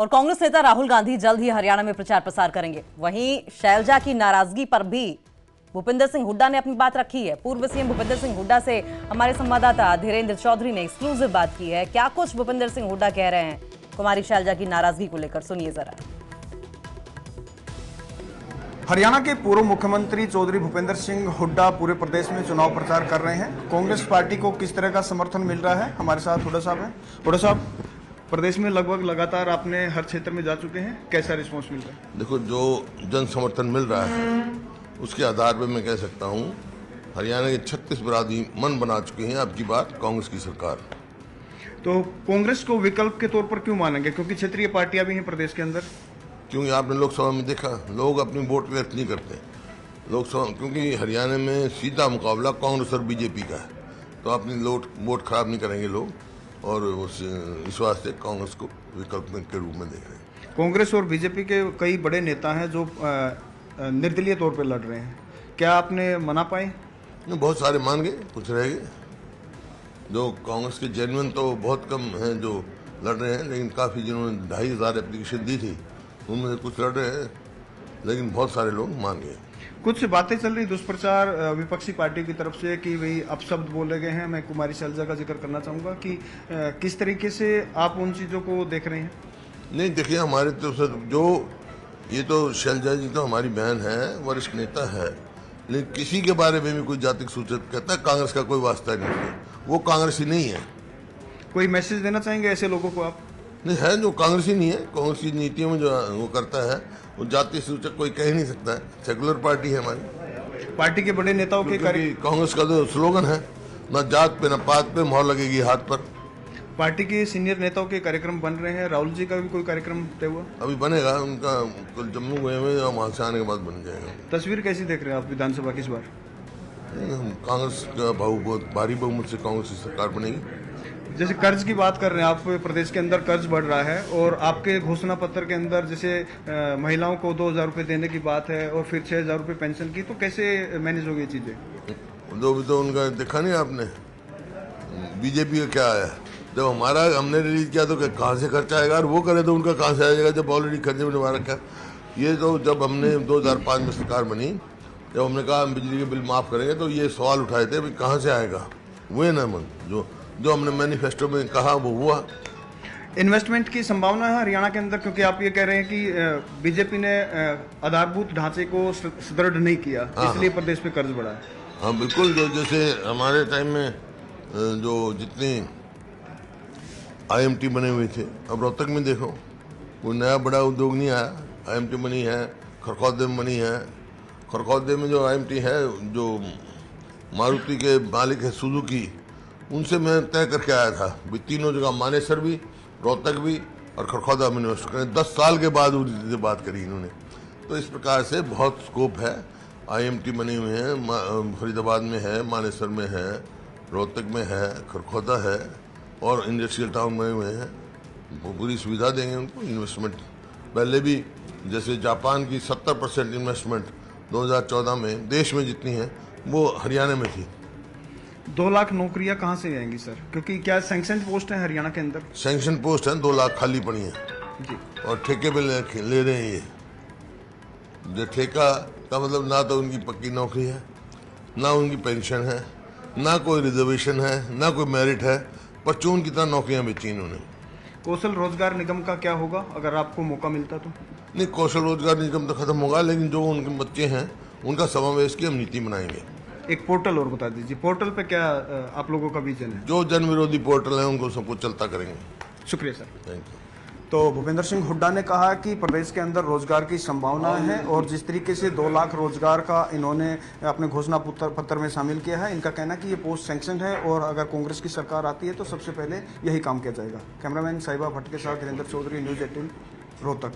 और कांग्रेस नेता राहुल गांधी जल्द ही हरियाणा में प्रचार प्रसार करेंगे। वहीं शैलजा की नाराजगी पर भी भूपेंद्र सिंह हुड्डा ने अपनी बात रखी है। पूर्व सीएम भूपेंद्र सिंह हुड्डा से हमारे संवाददाता धीरेन्द्र चौधरी ने एक्सक्लूसिव बात की है। क्या कुछ भूपेंद्र सिंह हुड्डा कह रहे हैं कुमारी शैलजा की नाराजगी को लेकर, सुनिए जरा। हरियाणा के पूर्व मुख्यमंत्री चौधरी भूपेंद्र सिंह हुड्डा पूरे प्रदेश में चुनाव प्रचार कर रहे हैं। कांग्रेस पार्टी को किस तरह का समर्थन मिल रहा है, हमारे साथ हुड्डा साहब हैं। हुड्डा साहब, प्रदेश में लगभग लगातार आपने हर क्षेत्र में जा चुके हैं, कैसा रिस्पॉन्स मिल रहा है? देखो, जो जन समर्थन मिल रहा है उसके आधार पर मैं कह सकता हूँ हरियाणा के 36 बिरादरी मन बना चुके हैं अब की बार कांग्रेस की सरकार। तो कांग्रेस को विकल्प के तौर पर क्यों मानेंगे, क्योंकि क्षेत्रीय पार्टियां भी हैं प्रदेश के अंदर? क्योंकि आपने लोकसभा में देखा, लोग अपनी वोट व्यक्त नहीं करते लोकसभा, क्योंकि हरियाणा में सीधा मुकाबला कांग्रेस और बीजेपी का है, तो अपनी वोट खराब नहीं करेंगे लोग, और इस वास्ते कांग्रेस को विकल्प के रूप में देख रहे हैं। कांग्रेस और बीजेपी के कई बड़े नेता हैं जो निर्दलीय तौर पर लड़ रहे हैं, क्या आपने मना पाए? बहुत सारे मान गए, कुछ रह गए। जो कांग्रेस के जेन्युइन तो बहुत कम हैं जो लड़ रहे हैं, लेकिन काफ़ी जिन्होंने 2500 एप्लीकेशन दी थी उनमें से कुछ लड़ रहे हैं, लेकिन बहुत सारे लोग मान गए। कुछ बातें चल रही दुष्प्रचार विपक्षी पार्टी की तरफ से कि भाई अपशब्द बोले गए हैं। मैं कुमारी शैलजा का जिक्र करना चाहूँगा कि किस तरीके से आप उन चीज़ों को देख रहे हैं? नहीं, देखिए, हमारे तरफ से जो ये तो शैलजा जी तो हमारी बहन है, वरिष्ठ नेता है, लेकिन किसी के बारे में भी कोई जातिक सूचित कहता है कांग्रेस का कोई वास्ता नहीं है, वो कांग्रेसी नहीं है। कोई मैसेज देना चाहेंगे ऐसे लोगों को आप? नहीं, है जो कांग्रेसी नहीं है, कांग्रेस की नीतियों में जो वो करता है वो जाति सूचक कोई कह ही नहीं सकता है। सेकुलर पार्टी है हमारी। पार्टी के बड़े नेताओं के कांग्रेस का जो स्लोगन है, ना जात पे ना पात पे मोहर लगेगी हाथ पर। पार्टी के सीनियर नेताओं के कार्यक्रम बन रहे हैं, राहुल जी का भी कोई कार्यक्रम तय हुआ? अभी बनेगा, उनका कल जम्मू गए हुए और वहाँ से आने के बाद बन जाएगा। तस्वीर कैसी देख रहे हैं आप विधानसभा की इस बार? कांग्रेस का बहुत भारी बहुमत से कांग्रेस की सरकार बनेगी। जैसे कर्ज की बात कर रहे हैं आप, प्रदेश के अंदर कर्ज बढ़ रहा है और आपके घोषणा पत्र के अंदर जैसे महिलाओं को 2000 रुपये देने की बात है और फिर 6000 रुपये पेंशन की, तो कैसे मैनेज होगी चीजें? तो उनका देखा नहीं आपने, बीजेपी का क्या आया? जब हमने रिलीज किया तो कहाँ से खर्चा आएगा, और वो करे तो उनका कहाँ से आएगा जब ऑलरेडी खर्चे में निभा रखा। ये तो जब हमने 2005 में सरकार बनी, जब हमने कहा हम बिजली के बिल माफ़ करेंगे, तो ये सवाल उठाए थे भाई कहाँ से आएगा। वो ना मन जो हमने मैनिफेस्टो में कहा वो हुआ। इन्वेस्टमेंट की संभावना है हरियाणा के अंदर, क्योंकि आप ये कह रहे हैं कि बीजेपी ने आधारभूत ढांचे को सुदृढ़ नहीं किया, इसलिए प्रदेश में कर्ज बढ़ा है। हाँ बिल्कुल, जो जैसे हमारे टाइम में जो जितनी IMT बने हुए थे, अब रोहतक में देखो कोई नया बड़ा उद्योग नहीं आया। IMT बनी है, खरखौदे में बनी है। खरखौदे में जो IMT है, जो मारुति के मालिक है सुजुकी, उनसे मैं तय करके आया था भी तीनों जगह, मानेसर भी, रोहतक भी और खरखौदा में इन्वेस्ट करें। 10 साल के बाद उनसे बात करी इन्होंने। तो इस प्रकार से बहुत स्कोप है। IMT बने हुए हैं, फरीदाबाद में है, मानेसर में है, रोहतक में है, खरखौदा है, और इंडस्ट्रियल टाउन बने हुए हैं। पूरी सुविधा देंगे उनको। इन्वेस्टमेंट पहले भी जैसे जापान की 70% इन्वेस्टमेंट 2014 में देश में जितनी है वो हरियाणा में थी। 2 लाख नौकरियां कहाँ से आएंगी सर, क्योंकि क्या सैंक्शन पोस्ट है हरियाणा के अंदर? सैंक्शन पोस्ट है, 2 लाख खाली पड़ी है जी, और ठेके पे ले रहे हैं। ये जो ठेका का मतलब ना तो उनकी पक्की नौकरी है, ना उनकी पेंशन है, ना कोई रिजर्वेशन है, ना कोई मेरिट है, पर चून की तरह नौकरियां बेची इन्होंने। कौशल रोजगार निगम का क्या होगा अगर आपको मौका मिलता तो? नहीं, कौशल रोजगार निगम तो खत्म होगा, लेकिन जो उनके बच्चे हैं उनका समावेश की हम नीति बनाएंगे। एक पोर्टल और बता दीजिए, पोर्टल पे क्या आप लोगों का विजन है? जो जन विरोधी पोर्टल है उनको सबको चलता करेंगे। शुक्रिया सर। Thank you. तो भूपेंद्र सिंह हुड्डा ने कहा कि प्रदेश के अंदर रोजगार की संभावना है, और जिस तरीके से 2 लाख रोजगार का इन्होंने अपने घोषणा पत्र में शामिल किया है, इनका कहना कि ये पोस्ट सैंक्शन है और अगर कांग्रेस की सरकार आती है तो सबसे पहले यही काम किया जाएगा। कैमरामैन साहिबा भट्ट के साथ धीरेन्द्र चौधरी, न्यूज़ 18 रोहतक।